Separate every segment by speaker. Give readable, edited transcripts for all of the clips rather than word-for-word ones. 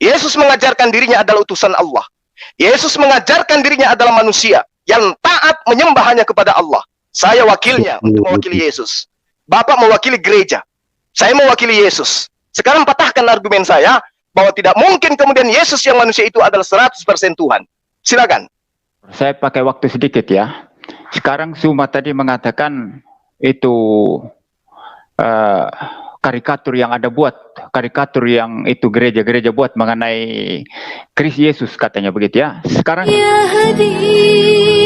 Speaker 1: Yesus mengajarkan dirinya adalah utusan Allah. Yesus mengajarkan dirinya adalah manusia yang taat menyembah hanya kepada Allah. Saya wakilnya untuk mewakili Yesus. Bapak mewakili gereja. Saya mewakili Yesus. Sekarang patahkan argumen saya bahwa tidak mungkin kemudian Yesus yang manusia itu adalah 100% Tuhan. Silakan.
Speaker 2: Saya pakai waktu sedikit ya. Sekarang Suma tadi mengatakan itu karikatur yang ada buat, karikatur yang itu gereja-gereja buat mengenai Kristus Yesus katanya begitu ya. Sekarang
Speaker 3: ya hadi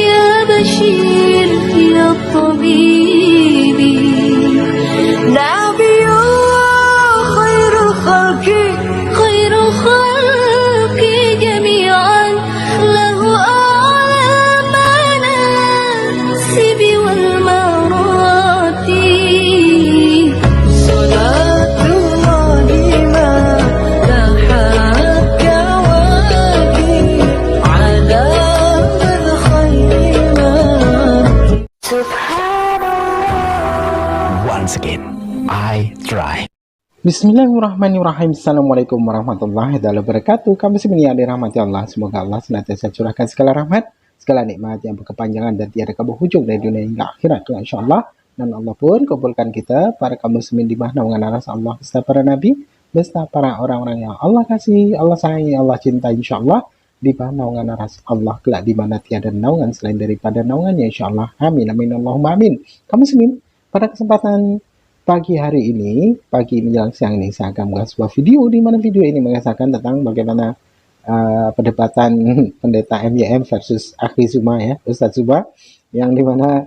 Speaker 3: ya bashir ya tabibi nabiyullah khairul khalqi jami'an lahu a'la manasibi wal marati
Speaker 4: Bismillahirrahmanirrahim. Assalamualaikum warahmatullahi wabarakatuh. Kami semuanya dirahmati Allah. Semoga Allah senantiasa curahkan segala rahmat, segala nikmat yang berkepanjangan dan tiada berhujung dari dunia hingga akhirat, insyaallah. Dan Allah pun kumpulkan kita para kaum muslimin di bawah naungan aras Allah beserta para nabi, beserta para orang-orang yang Allah kasih, Allah sayangi, Allah cinta, insyaallah di bawah naungan aras Allah kelak di mana tiada naungan selain daripada naungannya, insyaallah. Amin amin Allahumma amin. Kaum muslimin, pada kesempatan pagi hari ini, pagi menjelang siang ini, saya akan membuat sebuah video di mana video ini mengisahkan tentang bagaimana perdebatan pendeta MYM versus Akhi Zuma ya, Ustadz Zuma, yang dimana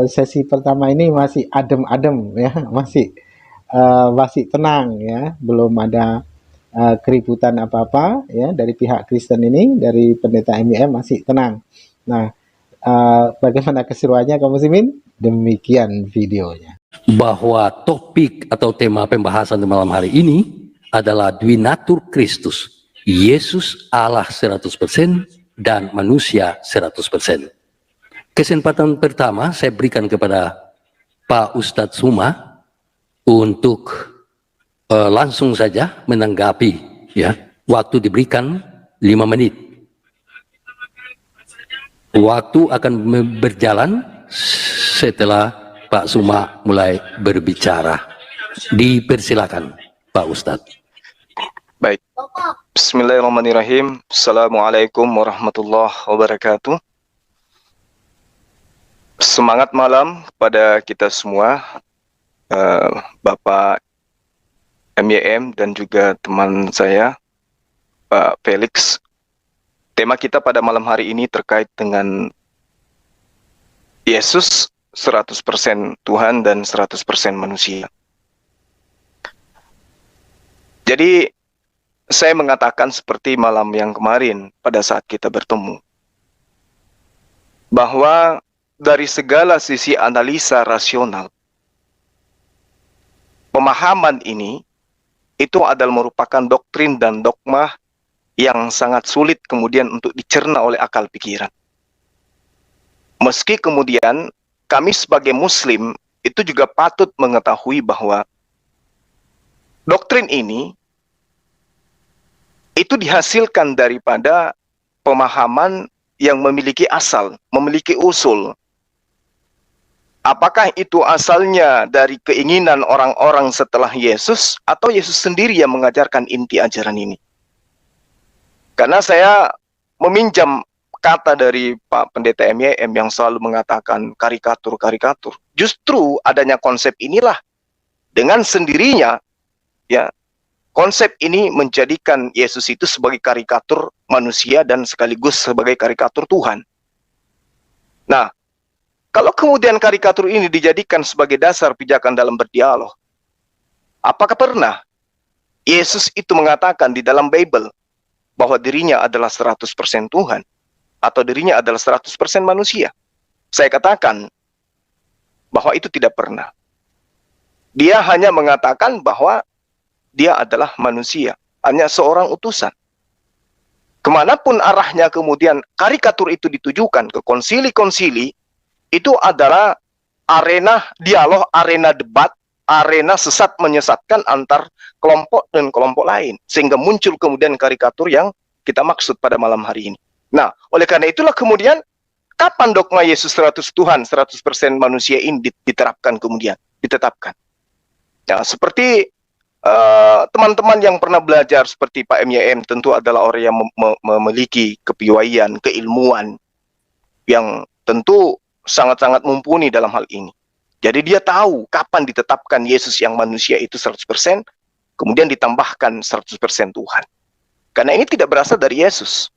Speaker 4: sesi pertama ini masih adem-adem ya, masih tenang ya, belum ada keributan apa-apa ya dari pihak Kristen ini, dari pendeta MYM masih tenang. Nah, bagaimana keseruannya kaum muslimin? Demikian videonya.
Speaker 5: Bahwa topik atau tema pembahasan di malam hari ini adalah Duinatur Kristus, Yesus Allah 100% dan manusia 100%. Kesempatan pertama saya berikan kepada Pak Ustadz Zuma untuk langsung saja menanggapi ya. Waktu diberikan 5 menit. Waktu akan berjalan setelah Pak Zuma mulai berbicara. Dipersilakan Pak Ustadz.
Speaker 1: Baik. Bismillahirrahmanirrahim. Assalamualaikum warahmatullahi wabarakatuh. Semangat malam pada kita semua, Bapak MYM dan juga teman saya, Pak Felix. Tema kita pada malam hari ini terkait dengan Yesus 100% Tuhan dan 100% manusia. Jadi saya mengatakan seperti malam yang kemarin pada saat kita bertemu, bahwa dari segala sisi analisa rasional, pemahaman ini itu adalah merupakan doktrin dan dogma yang sangat sulit kemudian untuk dicerna oleh akal pikiran. Meski kemudian kami sebagai muslim itu juga patut mengetahui bahwa doktrin ini itu dihasilkan daripada pemahaman yang memiliki asal, memiliki usul. Apakah itu asalnya dari keinginan orang-orang setelah Yesus atau Yesus sendiri yang mengajarkan inti ajaran ini? Karena saya meminjam kata dari Pak Pendeta MYM yang selalu mengatakan karikatur-karikatur. Justru adanya konsep inilah dengan sendirinya ya, konsep ini menjadikan Yesus itu sebagai karikatur manusia dan sekaligus sebagai karikatur Tuhan. Nah, kalau kemudian karikatur ini dijadikan sebagai dasar pijakan dalam berdialog, apakah pernah Yesus itu mengatakan di dalam Bible bahwa dirinya adalah 100% Tuhan? Atau dirinya adalah 100% manusia? Saya katakan bahwa itu tidak pernah. Dia hanya mengatakan bahwa dia adalah manusia, hanya seorang utusan. Kemanapun arahnya kemudian karikatur itu ditujukan ke konsili-konsili, itu adalah arena dialog, arena debat, arena sesat menyesatkan antar kelompok dan kelompok lain. Sehingga muncul kemudian karikatur yang kita maksud pada malam hari ini. Nah, oleh karena itulah kemudian, kapan dogma Yesus 100 Tuhan, 100% manusia ini diterapkan kemudian, ditetapkan. Nah, seperti teman-teman yang pernah belajar seperti Pak MYM tentu adalah orang yang memiliki kepiawaian, keilmuan yang tentu sangat-sangat mumpuni dalam hal ini. Jadi dia tahu kapan ditetapkan Yesus yang manusia itu 100%, kemudian ditambahkan 100% Tuhan. Karena ini tidak berasal dari Yesus.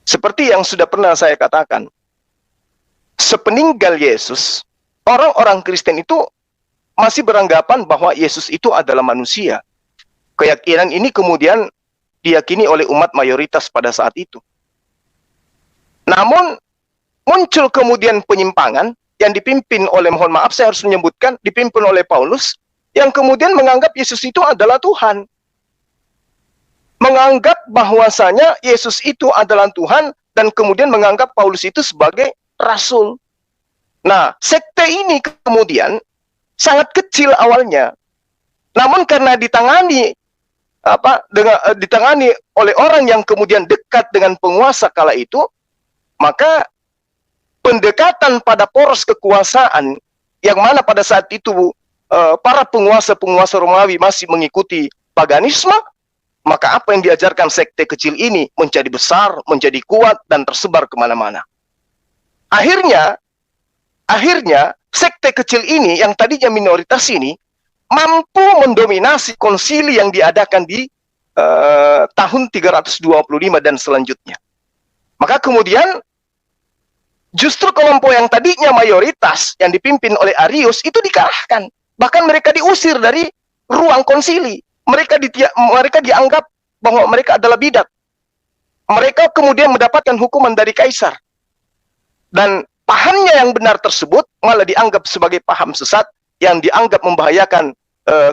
Speaker 1: Seperti yang sudah pernah saya katakan, sepeninggal Yesus, orang-orang Kristen itu masih beranggapan bahwa Yesus itu adalah manusia. Keyakinan ini kemudian diyakini oleh umat mayoritas pada saat itu. Namun, muncul kemudian penyimpangan yang dipimpin oleh, mohon maaf saya harus menyebutkan, dipimpin oleh Paulus, yang kemudian menganggap Yesus itu adalah Tuhan. Menganggap bahwasanya Yesus itu adalah Tuhan, dan kemudian menganggap Paulus itu sebagai rasul. Nah, sekte ini kemudian sangat kecil awalnya, namun karena ditangani oleh orang yang kemudian dekat dengan penguasa kala itu, maka pendekatan pada poros kekuasaan yang mana pada saat itu para penguasa Romawi masih mengikuti paganisme, maka apa yang diajarkan sekte kecil ini menjadi besar, menjadi kuat, dan tersebar kemana-mana. Akhirnya sekte kecil ini yang tadinya minoritas ini mampu mendominasi konsili yang diadakan di tahun 325 dan selanjutnya. Maka kemudian justru kelompok yang tadinya mayoritas yang dipimpin oleh Arius itu dikalahkan. Bahkan mereka diusir dari ruang konsili. Mereka dianggap bahwa mereka adalah bidat. Mereka kemudian mendapatkan hukuman dari kaisar. Dan pahamnya yang benar tersebut malah dianggap sebagai paham sesat yang dianggap membahayakan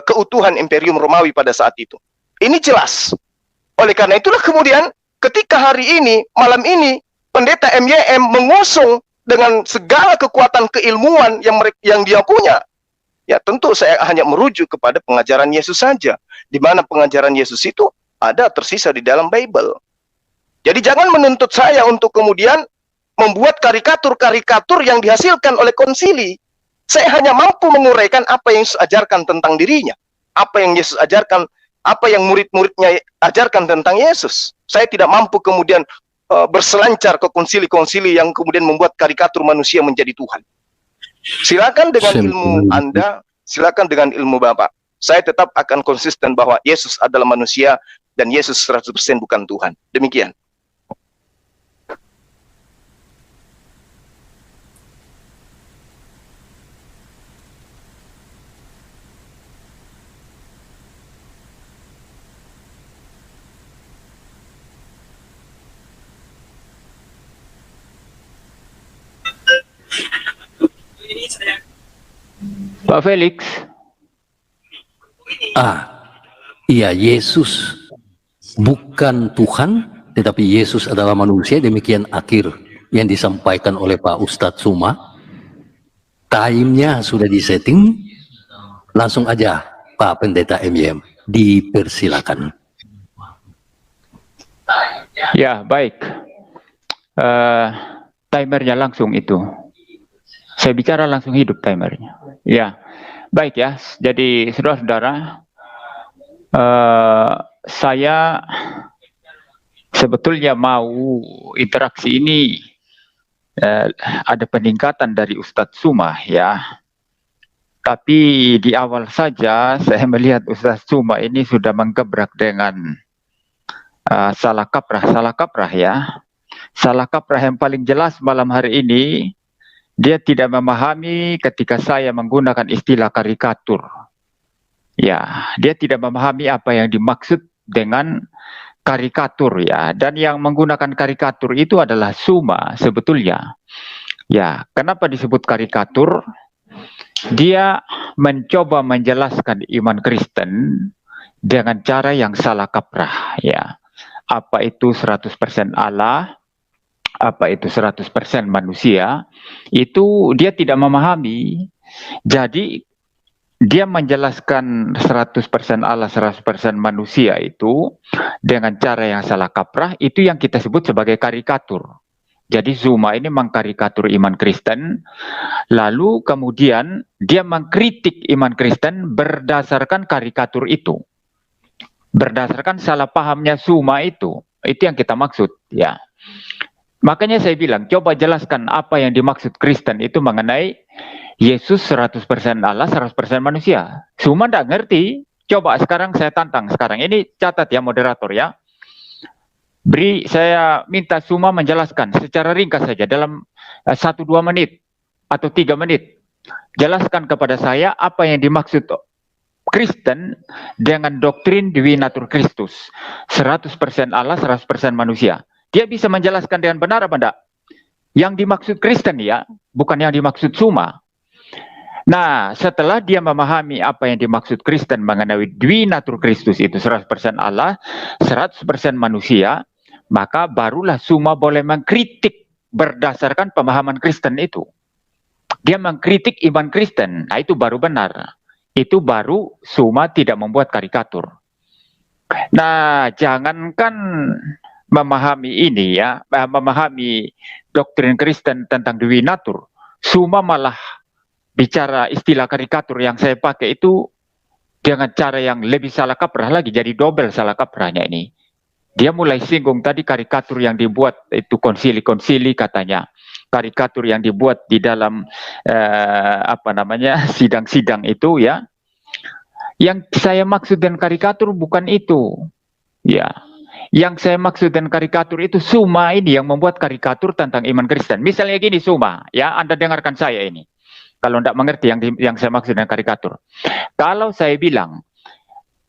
Speaker 1: keutuhan Imperium Romawi pada saat itu. Ini jelas. Oleh karena itulah kemudian ketika hari ini, malam ini, Pendeta MYM mengusung dengan segala kekuatan keilmuan yang dia punya, ya tentu saya hanya merujuk kepada pengajaran Yesus saja, di mana pengajaran Yesus itu ada tersisa di dalam Bible. Jadi jangan menuntut saya untuk kemudian membuat karikatur-karikatur yang dihasilkan oleh konsili. Saya hanya mampu menguraikan apa yang Yesus ajarkan tentang dirinya, apa yang Yesus ajarkan, apa yang murid-muridnya ajarkan tentang Yesus. Saya tidak mampu kemudian berselancar ke konsili-konsili yang kemudian membuat karikatur manusia menjadi Tuhan. Silakan dengan ilmu Anda, silakan dengan ilmu Bapak. Saya tetap akan konsisten bahwa Yesus adalah manusia dan Yesus 100% bukan Tuhan. Demikian.
Speaker 2: Pak Felix.
Speaker 5: Iya, Yesus bukan Tuhan, tetapi Yesus adalah manusia. Demikian akhir yang disampaikan oleh Pak Ustadz Suma. Time-nya sudah disetting. Langsung aja Pak Pendeta MYM, dipersilakan.
Speaker 2: Ya, baik. Timernya langsung itu. Saya bicara langsung hidup timernya. Ya, baik ya. Jadi saudara-saudara, saya sebetulnya mau interaksi ini ada peningkatan dari Ustadz Suma ya. Tapi di awal saja saya melihat Ustadz Suma ini sudah menggebrak dengan salah kaprah ya. Salah kaprah yang paling jelas malam hari ini, dia tidak memahami ketika saya menggunakan istilah karikatur. Ya, dia tidak memahami apa yang dimaksud dengan karikatur ya. Dan yang menggunakan karikatur itu adalah Suma sebetulnya. Ya, kenapa disebut karikatur? Dia mencoba menjelaskan iman Kristen dengan cara yang salah kaprah ya. Apa itu 100% Allah? Apa itu 100% manusia, itu dia tidak memahami. Jadi dia menjelaskan 100% Allah, 100% manusia itu dengan cara yang salah kaprah, itu yang kita sebut sebagai karikatur. Jadi Zuma ini mengkarikatur iman Kristen, lalu kemudian dia mengkritik iman Kristen berdasarkan karikatur itu. Berdasarkan salah pahamnya Zuma itu yang kita maksud, ya. Makanya saya bilang, coba jelaskan apa yang dimaksud Kristen itu mengenai Yesus 100% Allah, 100% manusia. Zuma tidak ngerti. Coba sekarang saya tantang sekarang. Ini catat ya moderator ya. Saya minta Zuma menjelaskan secara ringkas saja dalam 1-2 menit atau 3 menit. Jelaskan kepada saya apa yang dimaksud Kristen dengan doktrin Dewi Natur Kristus. 100% Allah, 100% manusia. Dia bisa menjelaskan dengan benar apa enggak? Yang dimaksud Kristen ya, bukan yang dimaksud Zuma. Nah, setelah dia memahami apa yang dimaksud Kristen mengenai Dewi Natur Kristus itu 100% Allah, 100% manusia, maka barulah Zuma boleh mengkritik berdasarkan pemahaman Kristen itu. Dia mengkritik iman Kristen, nah itu baru benar. Itu baru Zuma tidak membuat karikatur. Nah, jangankan memahami ini ya, memahami doktrin Kristen tentang Dewi Natur, Zuma malah bicara istilah karikatur yang saya pakai itu dengan cara yang lebih salah kaprah lagi, jadi double salah kaprahnya ini. Dia mulai singgung tadi karikatur yang dibuat itu konsili-konsili katanya. Karikatur yang dibuat di dalam sidang-sidang itu ya. Yang saya maksud dengan karikatur bukan itu. Ya. Yang saya maksud dengan karikatur itu Zuma ini yang membuat karikatur tentang iman Kristen. Misalnya gini Zuma, ya Anda dengarkan saya ini. Kalau tidak mengerti yang saya maksud dengan karikatur. Kalau saya bilang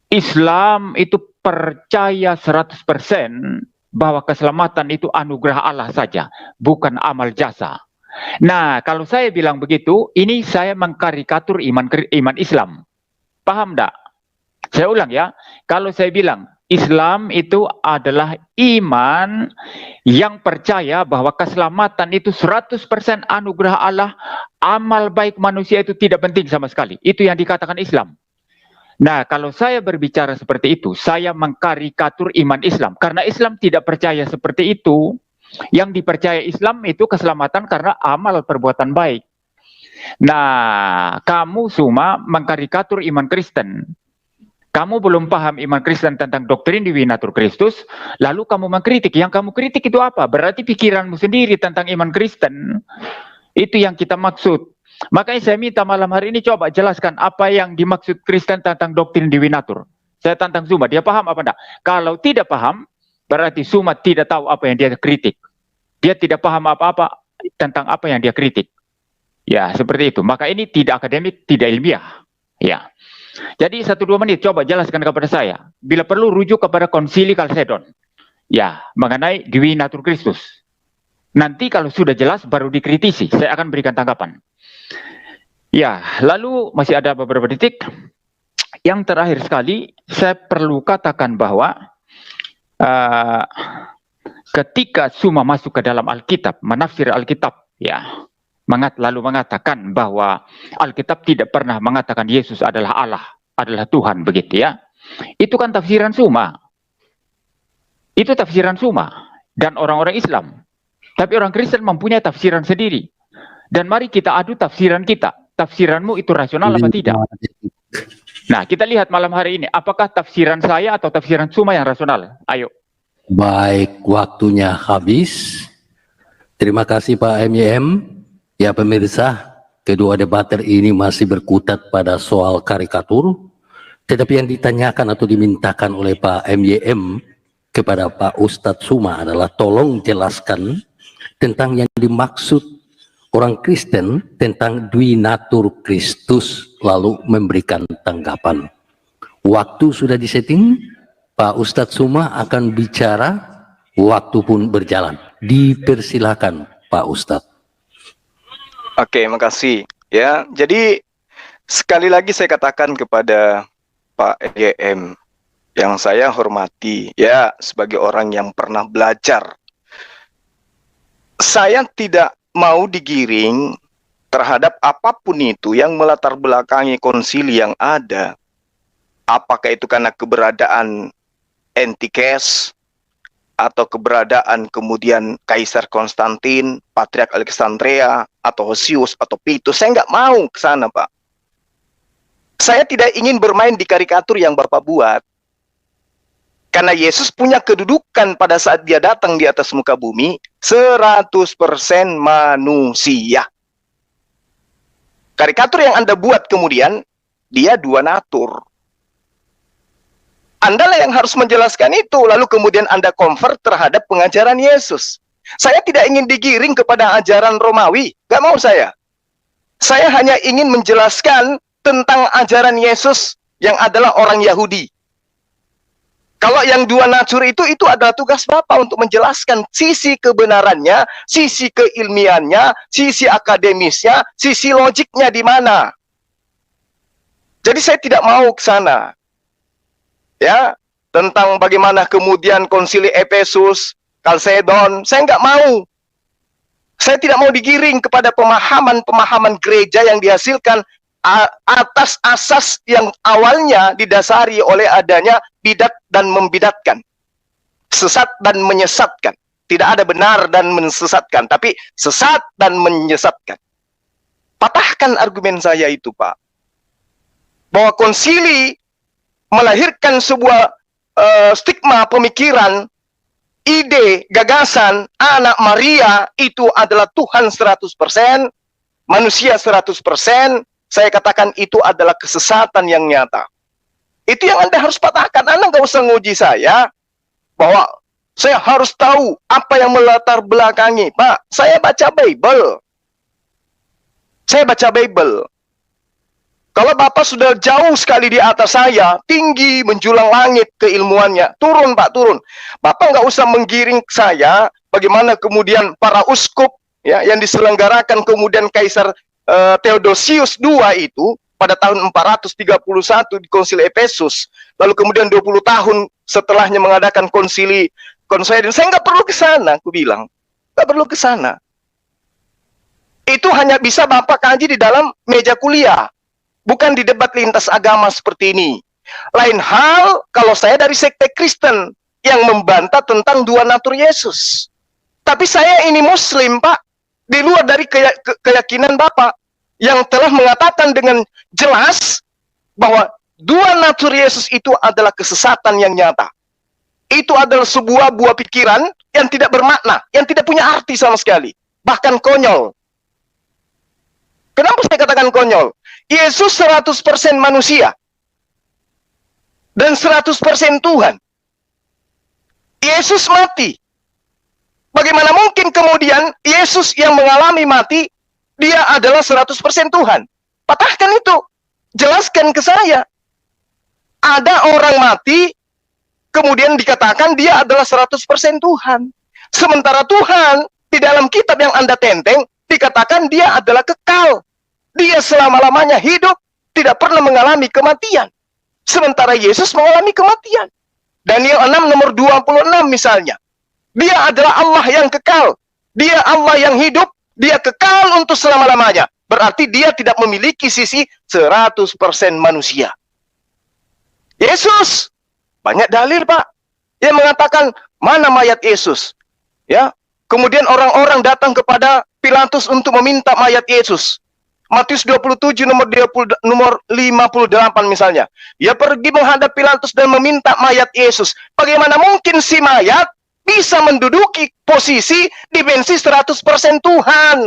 Speaker 2: Islam itu percaya 100% bahwa keselamatan itu anugerah Allah saja, bukan amal jasa. Nah, kalau saya bilang begitu, ini saya mengkarikatur iman Islam. Paham enggak? Saya ulang ya. Kalau saya bilang Islam itu adalah iman yang percaya bahwa keselamatan itu 100% anugerah Allah, amal baik manusia itu tidak penting sama sekali. Itu yang dikatakan Islam. Nah, kalau saya berbicara seperti itu, saya mengkarikatur iman Islam. Karena Islam tidak percaya seperti itu. Yang dipercaya Islam itu keselamatan karena amal perbuatan baik. Nah, kamu Zuma mengkarikatur iman Kristen. Kamu belum paham iman Kristen tentang doktrin Dewi Natur Kristus, lalu kamu mengkritik. Yang kamu kritik itu apa? Berarti pikiranmu sendiri tentang iman Kristen. Itu yang kita maksud. Makanya saya minta malam hari ini coba jelaskan apa yang dimaksud Kristen tentang doktrin Dewi Natur. Saya tantang Zuma, dia paham apa enggak? Kalau tidak paham, berarti Zuma tidak tahu apa yang dia kritik. Dia tidak paham apa-apa tentang apa yang dia kritik. Ya, seperti itu. Maka ini tidak akademik, tidak ilmiah. Ya. Jadi 1-2 menit coba jelaskan kepada saya. Bila perlu rujuk kepada Konsili Kalsedon. Ya, mengenai Dewi Natur Kristus. Nanti kalau sudah jelas baru dikritisi. Saya akan berikan tanggapan. Ya, lalu masih ada beberapa detik. Yang terakhir sekali, saya perlu katakan bahwa ketika Zuma masuk ke dalam Alkitab, menafsir Alkitab, ya, lalu mengatakan bahwa Alkitab tidak pernah mengatakan Yesus adalah Allah, adalah Tuhan, begitu ya. Itu kan tafsiran Zuma. Itu tafsiran Zuma dan orang-orang Islam. Tapi orang Kristen mempunyai tafsiran sendiri. Dan mari kita adu tafsiran kita. Tafsiranmu itu rasional apa tidak? Nah, kita lihat malam hari ini. Apakah tafsiran saya atau tafsiran Zuma yang rasional? Ayo.
Speaker 5: Baik, waktunya habis. Terima kasih Pak MYM. Ya pemirsa, kedua debater ini masih berkutat pada soal karikatur. Tetapi yang ditanyakan atau dimintakan oleh Pak MYM kepada Pak Ustadz Zuma adalah tolong jelaskan tentang yang dimaksud orang Kristen tentang Dwi Natur Kristus, lalu memberikan tanggapan. Waktu sudah disetting, Pak Ustadz Zuma akan bicara, waktu pun berjalan. Dipersilakan Pak Ustadz.
Speaker 1: Oke, makasih. Ya, jadi sekali lagi saya katakan kepada Pak EM yang saya hormati, ya sebagai orang yang pernah belajar, saya tidak mau digiring terhadap apapun itu yang melatar belakangi konsili yang ada. Apakah itu karena keberadaan Antikes, atau keberadaan kemudian Kaisar Konstantin, Patriark Alexandria, atau Hosius, atau Pitus. Saya nggak mau ke sana, Pak. Saya tidak ingin bermain di karikatur yang Bapak buat. Karena Yesus punya kedudukan pada saat dia datang di atas muka bumi, 100% manusia. Karikatur yang Anda buat kemudian, dia dua natur. Anda lah yang harus menjelaskan itu, lalu kemudian Anda convert terhadap pengajaran Yesus. Saya tidak ingin digiring kepada ajaran Romawi, gak mau saya. Saya hanya ingin menjelaskan tentang ajaran Yesus yang adalah orang Yahudi. Kalau yang dua natur itu adalah tugas Bapak untuk menjelaskan sisi kebenarannya, sisi keilmiannya, sisi akademisnya, sisi logiknya di mana. Jadi saya tidak mau ke sana. Ya, tentang bagaimana kemudian konsili Efesus, Kalsedon, saya nggak mau. Saya tidak mau digiring kepada pemahaman-pemahaman gereja yang dihasilkan atas asas yang awalnya didasari oleh adanya bidat dan membidatkan, sesat dan menyesatkan. Tidak ada benar dan mensesatkan, tapi sesat dan menyesatkan. Patahkan argumen saya itu, Pak. Bahwa konsili melahirkan sebuah stigma pemikiran, ide, gagasan, anak Maria itu adalah Tuhan 100%, manusia 100%, saya katakan itu adalah kesesatan yang nyata. Itu yang Anda harus patahkan. Anda nggak usah nguji saya bahwa saya harus tahu apa yang melatar belakangi. Pak, saya baca Bible. Saya baca Bible. Kalau Bapak sudah jauh sekali di atas saya, tinggi menjulang langit keilmuannya, turun Pak, turun. Bapak nggak usah menggiring saya bagaimana kemudian para uskup ya yang diselenggarakan kemudian Kaisar Theodosius II itu pada tahun 431 di konsili Efesus, lalu kemudian 20 tahun setelahnya mengadakan konsili Konseidin. Saya nggak perlu ke sana, aku bilang. Nggak perlu ke sana. Itu hanya bisa Bapak kaji di dalam meja kuliah, bukan di debat lintas agama seperti ini. Lain hal kalau saya dari sekte Kristen yang membantah tentang dua natur Yesus. Tapi saya ini Muslim, Pak. Di luar dari keyakinan Bapak yang telah mengatakan dengan jelas bahwa dua natur Yesus itu adalah kesesatan yang nyata. Itu adalah sebuah buah pikiran yang tidak bermakna, yang tidak punya arti sama sekali. Bahkan konyol. Kenapa saya katakan konyol? Yesus 100% manusia dan 100% Tuhan. Yesus mati. Bagaimana mungkin kemudian Yesus yang mengalami mati, dia adalah 100% Tuhan? Patahkan itu. Jelaskan ke saya. Ada orang mati, kemudian dikatakan dia adalah 100% Tuhan. Sementara Tuhan, di dalam kitab yang Anda tenteng, dikatakan dia adalah kekal. Dia selama-lamanya hidup, tidak pernah mengalami kematian. Sementara Yesus mengalami kematian. Daniel 6 nomor 26 misalnya. Dia adalah Allah yang kekal. Dia Allah yang hidup. Dia kekal untuk selama-lamanya. Berarti dia tidak memiliki sisi 100% manusia. Yesus. Banyak dalil, Pak. Yang mengatakan, mana mayat Yesus? Ya. Kemudian orang-orang datang kepada Pilatus untuk meminta mayat Yesus. Matius 27 nomor 58 misalnya. Dia pergi menghadap Pilatus dan meminta mayat Yesus. Bagaimana mungkin si mayat bisa menduduki posisi dimensi 100% Tuhan?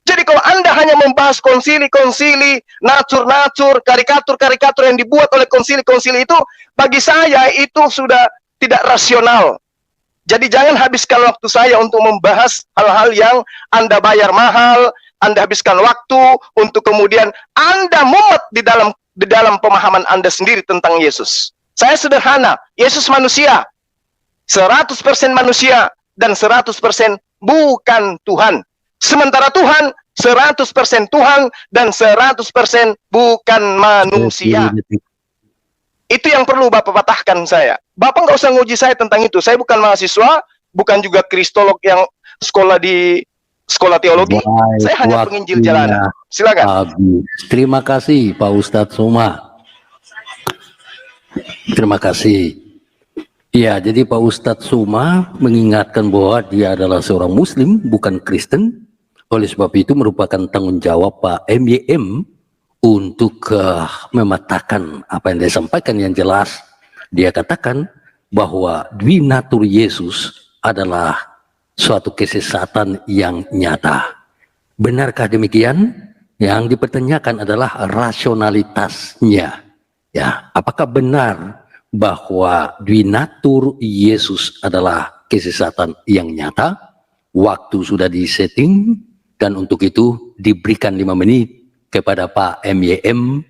Speaker 1: Jadi kalau Anda hanya membahas konsili-konsili, natur-natur, karikatur-karikatur yang dibuat oleh konsili-konsili itu, bagi saya itu sudah tidak rasional. Jadi jangan habiskan waktu saya untuk membahas hal-hal yang Anda bayar mahal, Anda habiskan waktu untuk kemudian Anda mumet di dalam pemahaman Anda sendiri tentang Yesus. Saya sederhana, Yesus manusia, 100% manusia dan 100% bukan Tuhan. Sementara Tuhan 100% Tuhan dan 100% bukan manusia. Itu yang perlu Bapak patahkan saya. Bapak nggak usah nguji saya tentang itu. Saya bukan mahasiswa, bukan juga kristolog yang sekolah di sekolah teologi.
Speaker 5: Baik,
Speaker 1: Saya hanya penginjil jalanan. Silakan.
Speaker 5: habis. Terima kasih Pak Ustadz Suma. Terima kasih. Ya, jadi Pak Ustadz Suma mengingatkan bahwa dia adalah seorang Muslim, bukan Kristen. Oleh sebab itu merupakan tanggung jawab Pak MYM untuk mematahkan apa yang dia sampaikan yang jelas. Dia katakan bahwa dwinatur Yesus adalah suatu kesesatan yang nyata. Benarkah demikian? Yang dipertanyakan adalah rasionalitasnya. Ya, apakah benar bahwa dwinatur Yesus adalah kesesatan yang nyata? Waktu sudah disetting dan untuk itu diberikan 5 menit kepada Pak MYM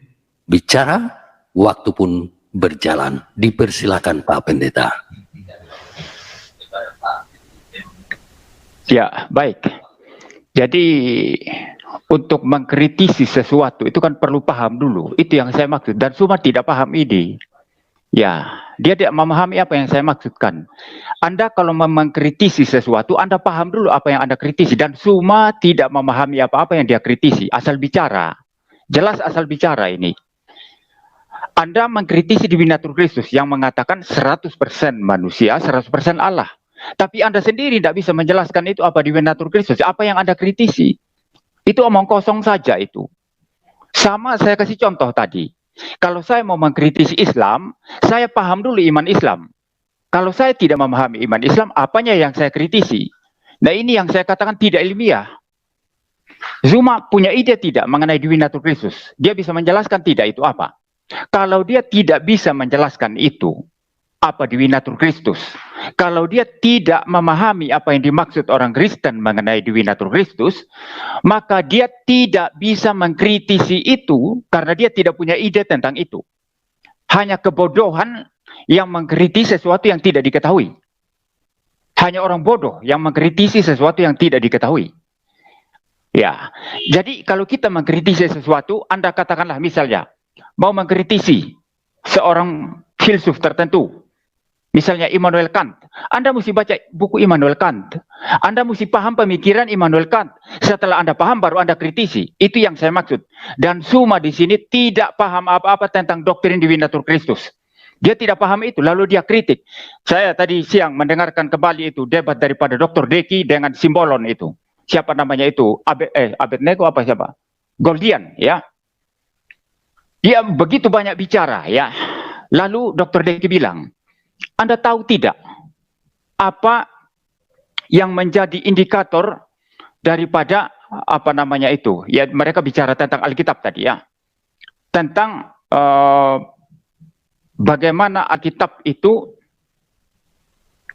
Speaker 5: bicara, waktu pun berjalan. Dipersilakan Pak Pendeta.
Speaker 2: Ya, baik. Jadi untuk mengkritisi sesuatu itu kan perlu paham dulu. Itu yang saya maksud. Dan Suma tidak paham ini. Ya, dia tidak memahami apa yang saya maksudkan. Anda kalau mengkritisi sesuatu, Anda paham dulu apa yang Anda kritisi. Dan Suma tidak memahami apa-apa yang dia kritisi. Asal bicara. Jelas asal bicara ini. Anda mengkritisi Divinatur Kristus yang mengatakan 100% manusia, 100% Allah. Tapi Anda sendiri tidak bisa menjelaskan itu apa Divinatur Kristus. Apa yang Anda kritisi. Itu omong kosong saja itu. Sama saya kasih contoh tadi. Kalau saya mau mengkritisi Islam, saya paham dulu iman Islam. Kalau saya tidak memahami iman Islam, apanya yang saya kritisi? Nah ini yang saya katakan tidak ilmiah. Zuma punya ide tidak mengenai Divinatur Kristus. Dia bisa menjelaskan tidak itu apa. Kalau dia tidak bisa menjelaskan itu, apa Divinatur Kristus. Kalau dia tidak memahami apa yang dimaksud orang Kristen mengenai Divinatur Kristus, maka dia tidak bisa mengkritisi itu karena dia tidak punya ide tentang itu. Hanya kebodohan yang mengkritisi sesuatu yang tidak diketahui. Hanya orang bodoh yang mengkritisi sesuatu yang tidak diketahui. Ya, jadi kalau kita mengkritisi sesuatu, Anda katakanlah misalnya, mau mengkritisi seorang filsuf tertentu, misalnya Immanuel Kant. Anda mesti baca buku Immanuel Kant. Anda mesti paham pemikiran Immanuel Kant. Setelah Anda paham, baru Anda kritisi. Itu yang saya maksud. Dan Suma di sini tidak paham apa-apa tentang doktrin Divinatur Kristus. Dia tidak paham itu, lalu dia kritik. Saya tadi siang mendengarkan kembali itu debat daripada Dr. Deki dengan Simbolon itu. Siapa namanya itu? Abednego apa siapa? Goldian, ya. Dia begitu banyak bicara, ya. Lalu Dr. Deki bilang, Anda tahu tidak apa yang menjadi indikator daripada apa namanya itu? Ya mereka bicara tentang Alkitab tadi ya. Tentang bagaimana Alkitab itu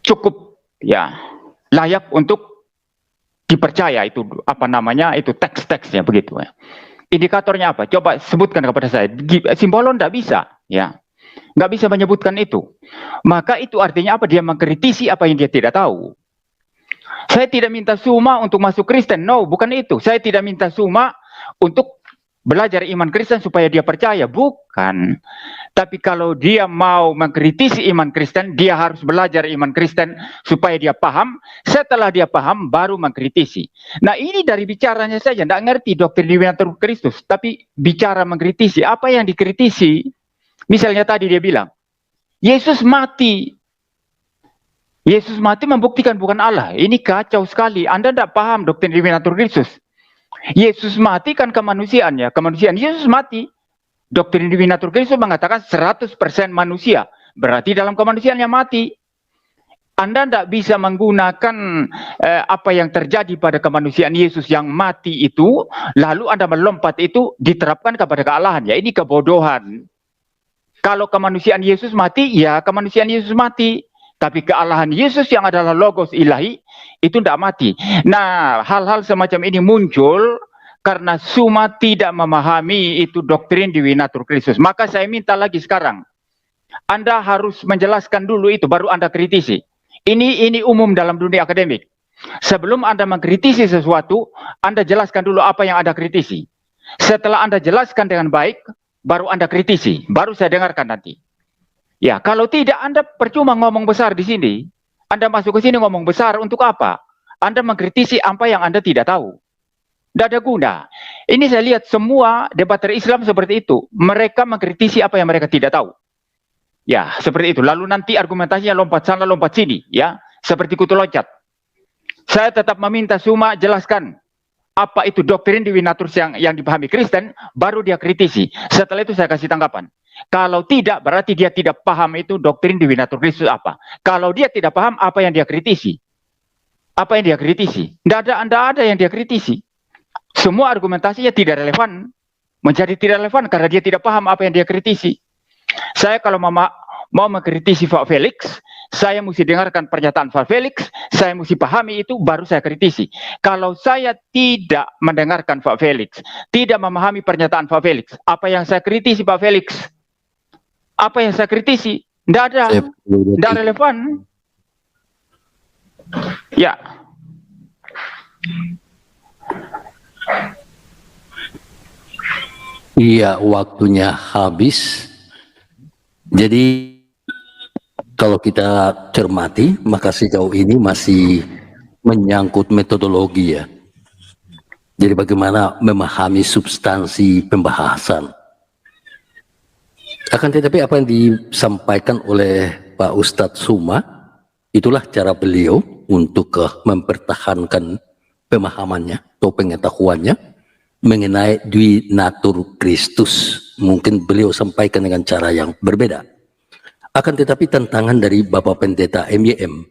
Speaker 2: cukup ya layak untuk dipercaya itu apa namanya itu teks-teksnya begitu ya. Indikatornya apa? Coba sebutkan kepada saya. Simbolon tidak bisa ya. Nggak bisa menyebutkan itu. Maka itu artinya apa? Dia mengkritisi apa yang dia tidak tahu. Saya tidak minta Suma untuk masuk Kristen. No, bukan itu. Saya tidak minta Suma untuk belajar iman Kristen supaya dia percaya. Bukan. Tapi kalau dia mau mengkritisi iman Kristen, dia harus belajar iman Kristen supaya dia paham. Setelah dia paham, baru mengkritisi. Nah ini dari bicaranya saja. Tidak ngerti doktrin Divinatur Kristus. Tapi bicara mengkritisi. Apa yang dikritisi? Misalnya tadi dia bilang, Yesus mati. Yesus mati membuktikan bukan Allah. Ini kacau sekali. Anda tidak paham doktrin Divinatur Kristus. Yesus mati kan kemanusiaannya. Kemanusiaan Yesus mati. Doktrin Divinatur Kristus mengatakan 100% manusia. Berarti dalam kemanusiaannya mati. Anda tidak bisa menggunakan apa yang terjadi pada kemanusiaan Yesus yang mati itu. Lalu Anda melompat itu diterapkan kepada kealahan. Ya ini kebodohan. Kalau kemanusiaan Yesus mati, ya kemanusiaan Yesus mati. Tapi kealahan Yesus yang adalah logos ilahi, itu tidak mati. Nah, hal-hal semacam ini muncul karena Suma tidak memahami itu doktrin Divinatur Kristus. Maka saya minta lagi sekarang, Anda harus menjelaskan dulu itu, baru Anda kritisi. Ini umum dalam dunia akademik. Sebelum Anda mengkritisi sesuatu, Anda jelaskan dulu apa yang Anda kritisi. Setelah Anda jelaskan dengan baik, baru Anda kritisi, baru saya dengarkan nanti. Ya, kalau tidak Anda percuma ngomong besar di sini. Anda masuk ke sini ngomong besar untuk apa? Anda mengkritisi apa yang Anda tidak tahu. Tidak ada guna. Ini saya lihat semua debater Islam seperti itu. Mereka mengkritisi apa yang mereka tidak tahu. Ya, seperti itu. Lalu nanti argumentasinya lompat sana, lompat sini. Ya, seperti kutu loncat. Saya tetap meminta Suma jelaskan apa itu doktrin Divinatus yang dipahami Kristen, baru dia kritisi. Setelah itu saya kasih tanggapan. Kalau tidak, berarti dia tidak paham itu doktrin Divinatus Kristus apa. Kalau dia tidak paham, apa yang dia kritisi? Apa yang dia kritisi? Tidak ada yang dia kritisi. Semua argumentasinya tidak relevan. Menjadi tidak relevan karena dia tidak paham apa yang dia kritisi. Saya kalau mau mengkritisi Pak Felix, saya mesti dengarkan pernyataan Pak Felix, saya mesti pahami itu, baru saya kritisi. Kalau saya tidak mendengarkan Pak Felix, tidak memahami pernyataan Pak Felix, apa yang saya kritisi Pak Felix? Apa yang saya kritisi? Tidak ada, tidak relevan. Ya.
Speaker 5: Iya, waktunya habis. Jadi kalau kita cermati, maka sejauh ini masih menyangkut metodologi ya. Jadi bagaimana memahami substansi pembahasan. Akan tetapi apa yang disampaikan oleh Pak Ustadz Suma, itulah cara beliau untuk mempertahankan pemahamannya atau pengetahuannya mengenai Dwinatur Kristus. Mungkin beliau sampaikan dengan cara yang berbeda. Akan tetapi tantangan dari Bapak Pendeta MYM,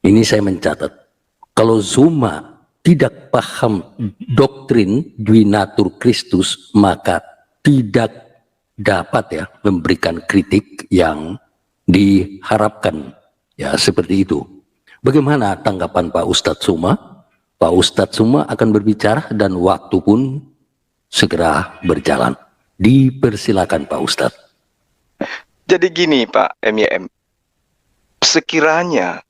Speaker 5: ini saya mencatat, kalau Suma tidak paham doktrin Dwinatur Kristus, maka tidak dapat ya memberikan kritik yang diharapkan. Ya seperti itu. Bagaimana tanggapan Pak Ustadz Suma? Pak Ustadz Suma akan berbicara dan waktu pun segera berjalan. Dipersilakan Pak Ustadz.
Speaker 1: Jadi gini Pak MYM, sekiranya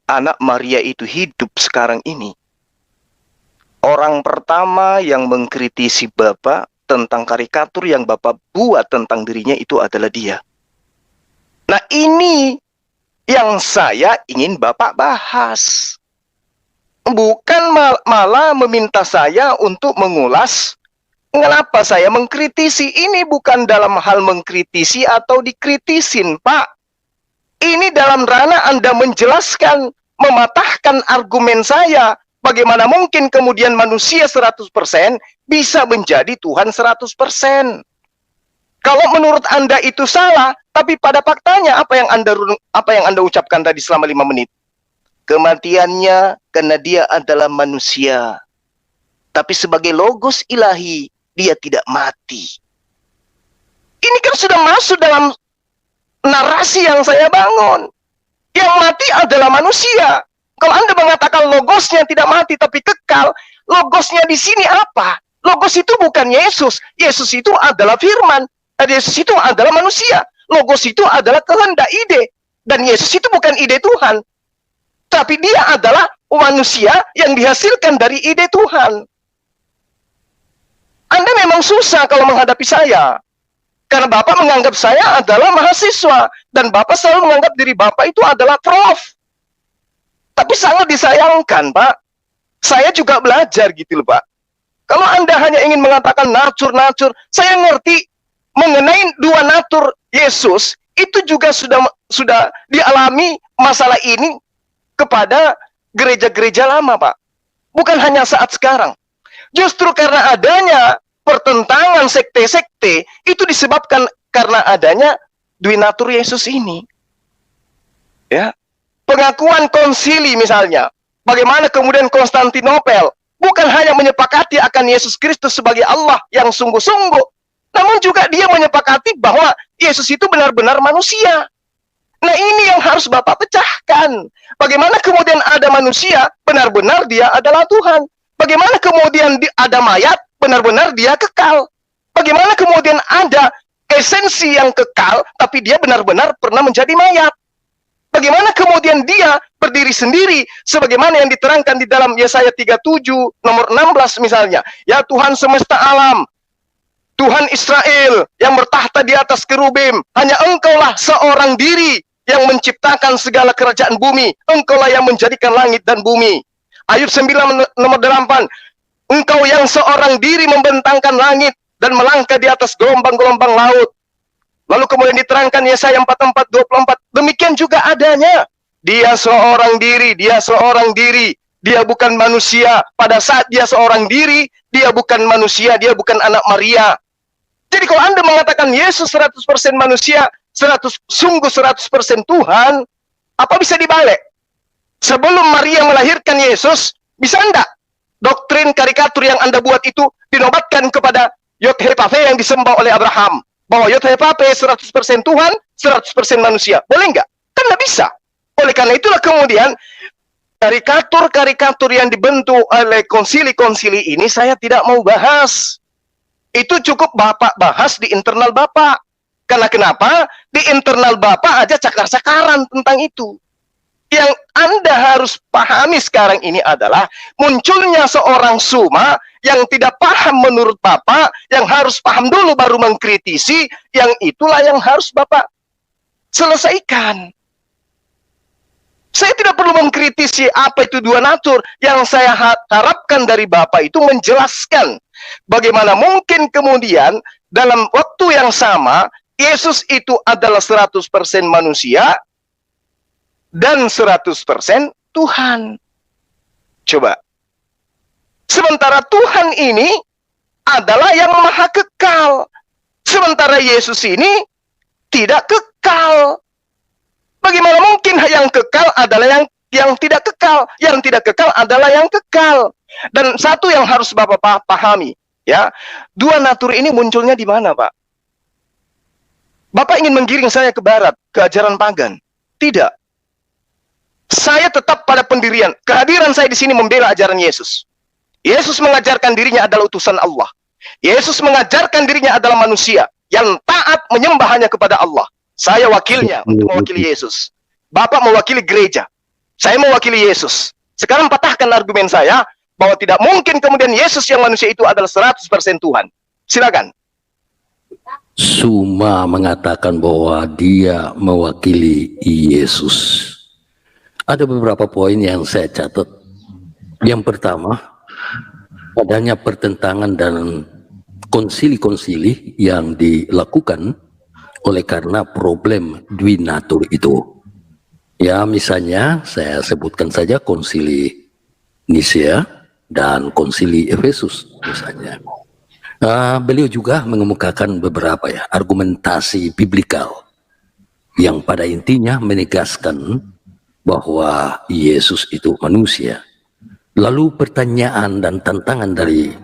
Speaker 1: anak Maria itu hidup sekarang ini, orang pertama yang mengkritisi Bapak tentang karikatur yang Bapak buat tentang dirinya itu adalah dia. Nah ini yang saya ingin Bapak bahas. Bukan malah meminta saya untuk mengulas kenapa saya mengkritisi. Ini bukan dalam hal mengkritisi atau dikritisin, Pak. Ini dalam ranah Anda menjelaskan, mematahkan argumen saya. Bagaimana mungkin kemudian manusia 100% bisa menjadi Tuhan 100%. Kalau menurut Anda itu salah, tapi pada faktanya apa yang Anda ucapkan tadi selama 5 menit? Kematiannya karena dia adalah manusia. Tapi sebagai logos ilahi, dia tidak mati. Ini kan sudah masuk dalam narasi yang saya bangun. Yang mati adalah manusia. Kalau Anda mengatakan logosnya tidak mati tapi kekal, logosnya di sini apa? Logos itu bukan Yesus. Yesus itu adalah firman. Dan Yesus itu adalah manusia. Logos itu adalah kehendak, ide. Dan Yesus itu bukan ide Tuhan. Tapi dia adalah manusia yang dihasilkan dari ide Tuhan. Anda memang susah kalau menghadapi saya. Karena Bapak menganggap saya adalah mahasiswa. Dan Bapak selalu menganggap diri Bapak itu adalah prof. Tapi sangat disayangkan, Pak. Saya juga belajar gitu loh, Pak. Kalau Anda hanya ingin mengatakan natur, saya ngerti mengenai dua natur Yesus, itu juga sudah dialami masalah ini kepada gereja-gereja lama, Pak. Bukan hanya saat sekarang. Justru karena adanya pertentangan sekte-sekte, itu disebabkan karena adanya Dwinatur Yesus ini. Ya. Pengakuan konsili misalnya. Bagaimana kemudian Konstantinopel bukan hanya menyepakati akan Yesus Kristus sebagai Allah yang sungguh-sungguh, namun juga dia menyepakati bahwa Yesus itu benar-benar manusia. Nah ini yang harus Bapak pecahkan. Bagaimana kemudian ada manusia, benar-benar dia adalah Tuhan. Bagaimana kemudian ada mayat, benar-benar dia kekal. Bagaimana kemudian ada esensi yang kekal, tapi dia benar-benar pernah menjadi mayat. Bagaimana kemudian dia berdiri sendiri, sebagaimana yang diterangkan di dalam Yesaya 37, nomor 16 misalnya. Ya Tuhan semesta alam, Tuhan Israel yang bertahta di atas kerubim, hanya engkaulah seorang diri yang menciptakan segala kerajaan bumi. Engkaulah yang menjadikan langit dan bumi. Ayub 9 nomor 8. Engkau yang seorang diri membentangkan langit dan melangkah di atas gelombang-gelombang laut. Lalu kemudian diterangkan Yesaya 44:24. Demikian juga adanya. Dia seorang diri, dia seorang diri. Dia bukan manusia. Pada saat dia seorang diri, dia bukan manusia, dia bukan anak Maria. Jadi kalau Anda mengatakan Yesus 100% manusia, 100% Tuhan, apa bisa dibalik? Sebelum Maria melahirkan Yesus, bisa enggak doktrin karikatur yang Anda buat itu dinobatkan kepada Yod-Heh-Vav-He yang disembah oleh Abraham? Bahwa Yod-Heh-Vav-He 100% Tuhan, 100% manusia. Boleh enggak? Kan enggak bisa. Oleh karena itulah kemudian karikatur-karikatur yang dibentuk oleh konsili-konsili ini saya tidak mau bahas. Itu cukup Bapak bahas di internal Bapak. Karena kenapa? Di internal Bapak aja cakar-cakaran tentang itu. Yang Anda harus pahami sekarang ini adalah munculnya seorang Suma yang tidak paham menurut Bapak, yang harus paham dulu baru mengkritisi, yang itulah yang harus Bapak selesaikan. Saya tidak perlu mengkritisi apa itu dua natur. Yang saya harapkan dari Bapak itu menjelaskan bagaimana mungkin kemudian dalam waktu yang sama Yesus itu adalah 100% manusia dan 100% Tuhan. Coba. Sementara Tuhan ini adalah yang maha kekal. Sementara Yesus ini tidak kekal. Bagaimana mungkin yang kekal adalah yang tidak kekal? Yang tidak kekal adalah yang kekal. Dan satu yang harus Bapak pahami, ya, dua natur ini munculnya di mana, Pak? Bapak ingin menggiring saya ke barat, ke ajaran pagan? Tidak. Saya tetap pada pendirian. Kehadiran saya di sini membela ajaran Yesus. Yesus mengajarkan dirinya adalah utusan Allah. Yesus mengajarkan dirinya adalah manusia yang taat menyembah hanya kepada Allah. Saya wakilnya untuk mewakili Yesus. Bapak mewakili gereja. Saya mewakili Yesus. Sekarang patahkan argumen saya bahwa tidak mungkin kemudian Yesus yang manusia itu adalah 100% Tuhan. Silakan.
Speaker 5: Suma mengatakan bahwa dia mewakili Yesus. Ada beberapa poin yang saya catat. Yang pertama, adanya pertentangan dan konsili-konsili yang dilakukan oleh karena problem dwinatur itu. Ya, misalnya saya sebutkan saja konsili Nisea dan konsili Efesus misalnya. Beliau juga mengemukakan beberapa argumentasi biblikal yang pada intinya menegaskan bahwa Yesus itu manusia. Lalu pertanyaan dan tantangan dari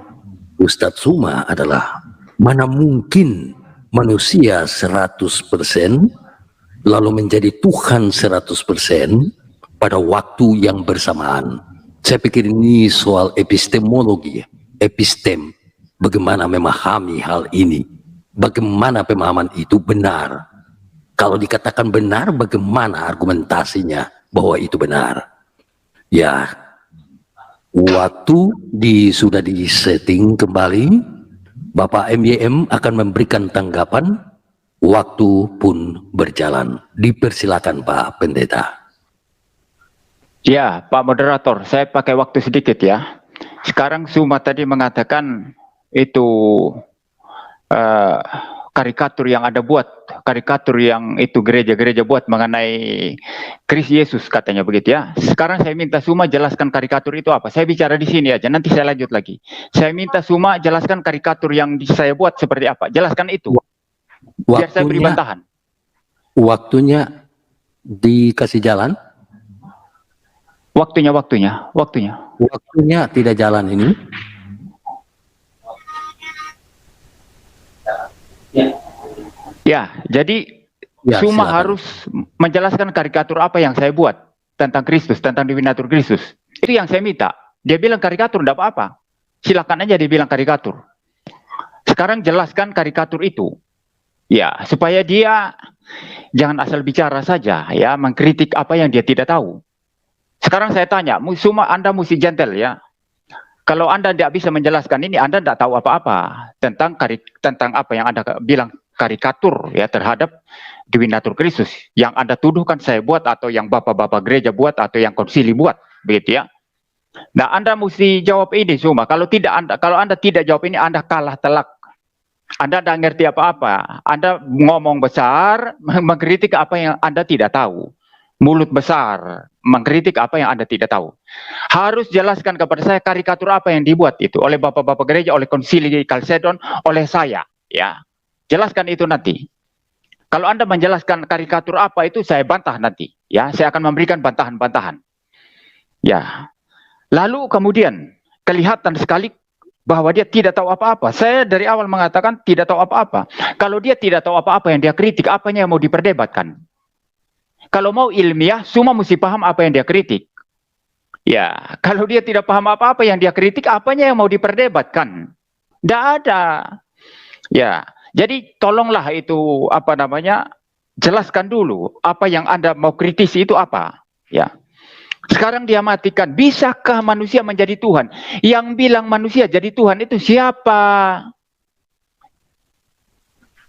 Speaker 5: Ustadz Suma adalah, mana mungkin manusia 100% lalu menjadi Tuhan 100% pada waktu yang bersamaan? Saya pikir ini soal epistemologi, epistem, bagaimana memahami hal ini, bagaimana pemahaman itu benar. Kalau dikatakan benar, bagaimana argumentasinya bahwa itu benar? Ya, waktu sudah disetting kembali, Bapak MYM akan memberikan tanggapan, waktu pun berjalan. Dipersilakan Pak Pendeta.
Speaker 2: Ya, Pak Moderator, saya pakai waktu sedikit ya. Sekarang Suma tadi mengatakan itu karikatur yang Anda buat, karikatur yang itu gereja-gereja buat mengenai Kristus Yesus katanya begitu ya. Sekarang saya minta Suma jelaskan karikatur itu apa. Saya bicara di sini aja, nanti saya lanjut lagi. Saya minta Suma jelaskan karikatur yang saya buat seperti apa. Jelaskan itu. Biar saya beri bantahan.
Speaker 5: Waktunya dikasih jalan?
Speaker 2: Waktunya.
Speaker 5: Waktunya tidak jalan ini.
Speaker 2: Ya, jadi
Speaker 5: Ya,
Speaker 2: Suma
Speaker 5: silakan.
Speaker 2: harus menjelaskan karikatur apa yang saya buat tentang Kristus, tentang Divinatur Kristus. Itu yang saya minta. Dia bilang karikatur, enggak apa-apa. Silakan aja dia bilang karikatur. Sekarang jelaskan karikatur itu. Ya, supaya dia jangan asal bicara saja, ya, mengkritik apa yang dia tidak tahu. Sekarang saya tanya, Suma, Anda mesti gentle ya. Kalau Anda tidak bisa menjelaskan ini, Anda tidak tahu apa-apa tentang apa yang Anda bilang karikatur ya terhadap Dewi Natur Kristus yang Anda tuduhkan saya buat, atau yang bapak-bapak gereja buat, atau yang konsili buat, begitu ya. Nah, Anda mesti jawab ini semua. Kalau Anda tidak jawab ini, Anda kalah telak. Anda tidak ngerti apa-apa. Anda ngomong besar, mengkritik apa yang Anda tidak tahu. Mulut besar, mengkritik apa yang Anda tidak tahu. Harus jelaskan kepada saya karikatur apa yang dibuat itu oleh bapak-bapak gereja, oleh konsili Kalsedon, oleh saya. Ya, jelaskan itu nanti. Kalau Anda menjelaskan karikatur apa itu, saya bantah nanti. Ya, saya akan memberikan bantahan-bantahan. Ya, lalu kemudian kelihatan sekali bahwa dia tidak tahu apa-apa. Saya dari awal mengatakan tidak tahu apa-apa. Kalau dia tidak tahu apa-apa yang dia kritik, apanya yang mau diperdebatkan? Kalau mau ilmiah, semua mesti paham apa yang dia kritik. Ya, kalau dia tidak paham apa-apa yang dia kritik, apanya yang mau diperdebatkan? Tidak ada. Ya, jadi tolonglah itu jelaskan dulu apa yang Anda mau kritisi itu apa. Ya. Sekarang dia matikan. Bisakah manusia menjadi Tuhan? Yang bilang manusia jadi Tuhan itu siapa?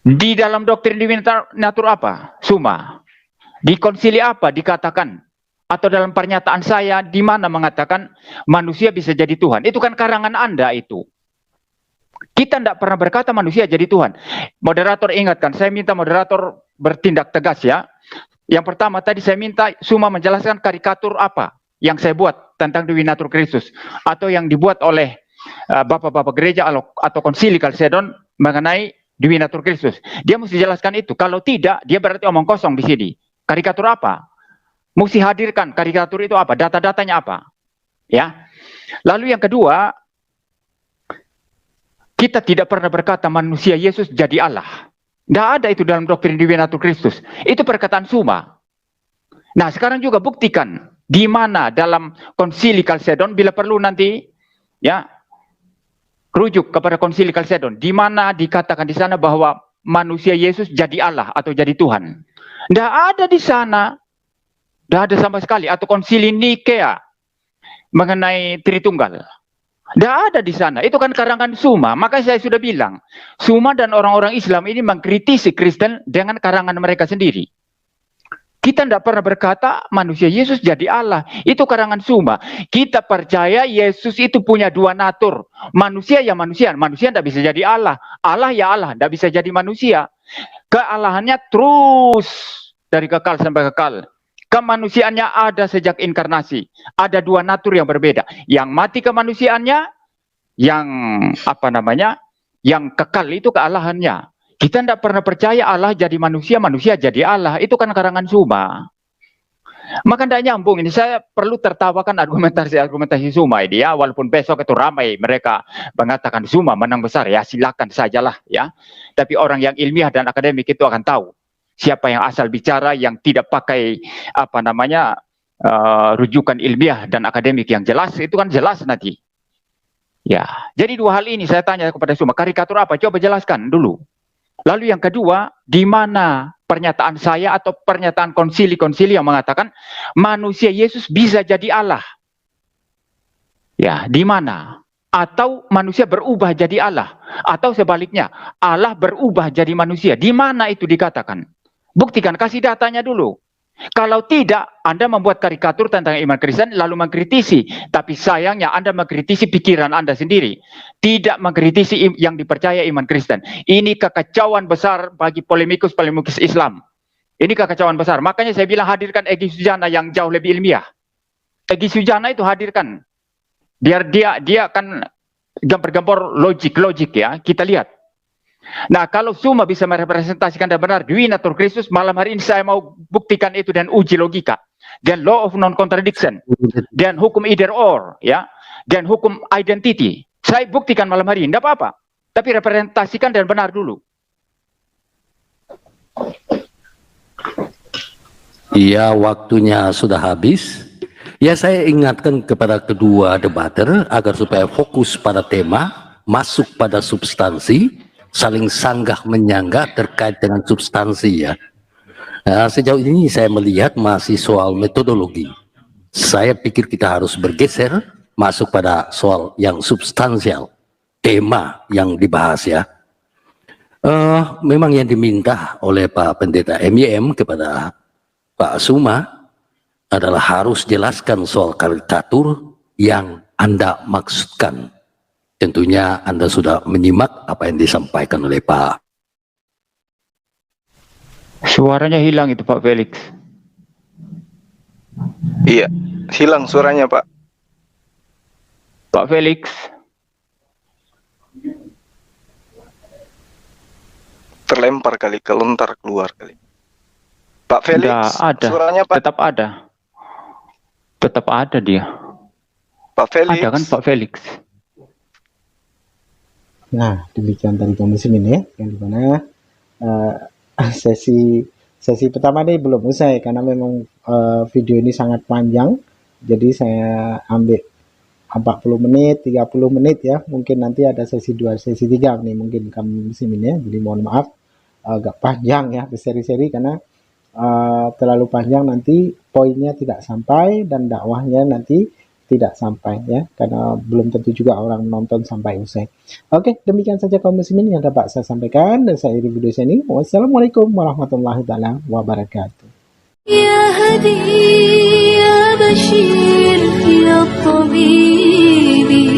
Speaker 2: Di dalam doktrin Dewi Natur apa? Suma. Di konsili apa dikatakan? Atau dalam pernyataan saya di mana mengatakan manusia bisa jadi Tuhan? Itu kan karangan Anda itu. Kita tidak pernah berkata manusia jadi Tuhan. Moderator ingatkan, saya minta moderator bertindak tegas ya. Yang pertama tadi saya minta Suma menjelaskan karikatur apa yang saya buat tentang Dewi Natur Kristus, atau yang dibuat oleh bapak-bapak gereja atau konsili Kalsedon mengenai Dewi Natur Kristus. Dia mesti jelaskan itu. Kalau tidak, dia berarti omong kosong di sini. Karikatur apa? Mesti hadirkan karikatur itu apa? Data-datanya apa? Ya. Lalu yang kedua, kita tidak pernah berkata manusia Yesus jadi Allah. Tidak ada itu dalam doktrin Dewi Natur Kristus. Itu perkataan Suma. Nah, sekarang juga buktikan di mana dalam konsili Kalsedon, bila perlu nanti ya rujuk kepada konsili Kalsedon, di mana dikatakan di sana bahwa manusia Yesus jadi Allah atau jadi Tuhan. Tidak ada di sana. Tidak ada sama sekali. Atau konsili Nikea mengenai Tritunggal. Tidak ada di sana. Itu kan karangan Suma. Makanya saya sudah bilang, Suma dan orang-orang Islam ini mengkritisi Kristen dengan karangan mereka sendiri. Kita tidak pernah berkata manusia Yesus jadi Allah. Itu karangan Suma. Kita percaya Yesus itu punya dua natur. Manusia ya manusia. Manusia tidak bisa jadi Allah. Allah ya Allah. Tidak bisa jadi manusia. Kealahannya terus dari kekal sampai kekal. Kemanusiaannya ada sejak inkarnasi. Ada dua natur yang berbeda. Yang mati kemanusiaannya, yang yang kekal itu kealahannya. Kita tidak pernah percaya Allah jadi manusia, manusia jadi Allah. Itu kan karangan Suma. Maka tidak nyambung ini. Saya perlu tertawakan argumentasi Suma ini ya. Walaupun besok itu ramai mereka mengatakan Suma menang besar ya, silakan sajalah ya. Tapi orang yang ilmiah dan akademik itu akan tahu siapa yang asal bicara, yang tidak pakai rujukan ilmiah dan akademik yang jelas. Itu kan jelas nanti. Ya, jadi dua hal ini saya tanya kepada Suma, karikatur apa? Coba jelaskan dulu. Lalu yang kedua, di mana pernyataan saya atau pernyataan konsili-konsili yang mengatakan manusia Yesus bisa jadi Allah? Ya, di mana? Atau manusia berubah jadi Allah? Atau sebaliknya, Allah berubah jadi manusia? Di mana itu dikatakan? Buktikan, kasih datanya dulu. Kalau tidak, Anda membuat karikatur tentang iman Kristen lalu mengkritisi. Tapi sayangnya Anda mengkritisi pikiran Anda sendiri. Tidak mengkritisi yang dipercaya iman Kristen. Ini kekacauan besar bagi polemikus-polemikus Islam. Ini kekacauan besar. Makanya saya bilang hadirkan Egy Sujana yang jauh lebih ilmiah. Egy Sujana itu hadirkan. Biar dia kan gambar-gambar logik ya. Kita lihat. Nah, kalau Suma bisa merepresentasikan dan benar Dewi Natur Kristus, malam hari ini saya mau buktikan itu dan uji logika, dan law of non-contradiction, dan hukum either or, ya, dan hukum identity. Saya buktikan malam hari ini, tidak apa-apa. Tapi representasikan dan benar dulu.
Speaker 5: Iya, waktunya sudah habis. Ya, saya ingatkan kepada kedua debater agar supaya fokus pada tema, masuk pada substansi, saling sanggah menyanggah terkait dengan substansi ya. Nah, sejauh ini saya melihat masih soal metodologi. Saya pikir kita harus bergeser masuk pada soal yang substansial, tema yang dibahas ya. Memang yang diminta oleh Pak Pendeta MYM kepada Pak Suma adalah harus jelaskan soal karikatur yang Anda maksudkan. Tentunya Anda sudah menyimak apa yang disampaikan oleh Pak.
Speaker 2: Suaranya hilang itu Pak Felix.
Speaker 1: Iya, hilang suaranya, Pak.
Speaker 2: Pak Felix.
Speaker 1: Terlempar kali, kelontar keluar kali. Pak Felix,
Speaker 2: Nggak ada.
Speaker 1: suaranya Pak.
Speaker 2: Tetap ada. Tetap ada dia.
Speaker 1: Pak Felix.
Speaker 2: Ada kan Pak Felix?
Speaker 4: Nah, demikian tadi kaum muslimin ya, yang dimana sesi pertama ini belum usai karena memang video ini sangat panjang. Jadi saya ambil 40 menit, 30 menit ya. Mungkin nanti ada sesi 2, sesi 3 nih mungkin kaum muslimin ya. Jadi mohon maaf agak panjang ya berseri-seri karena terlalu panjang nanti poinnya tidak sampai dan dakwahnya nanti tidak sampai ya, karena belum tentu juga orang menonton sampai usai. Oke, demikian saja kaum muslimin yang dapat saya sampaikan dan saya akhiri video ini. Wassalamualaikum warahmatullahi wabarakatuh.
Speaker 3: يا هدي يا بشير يا طبيبي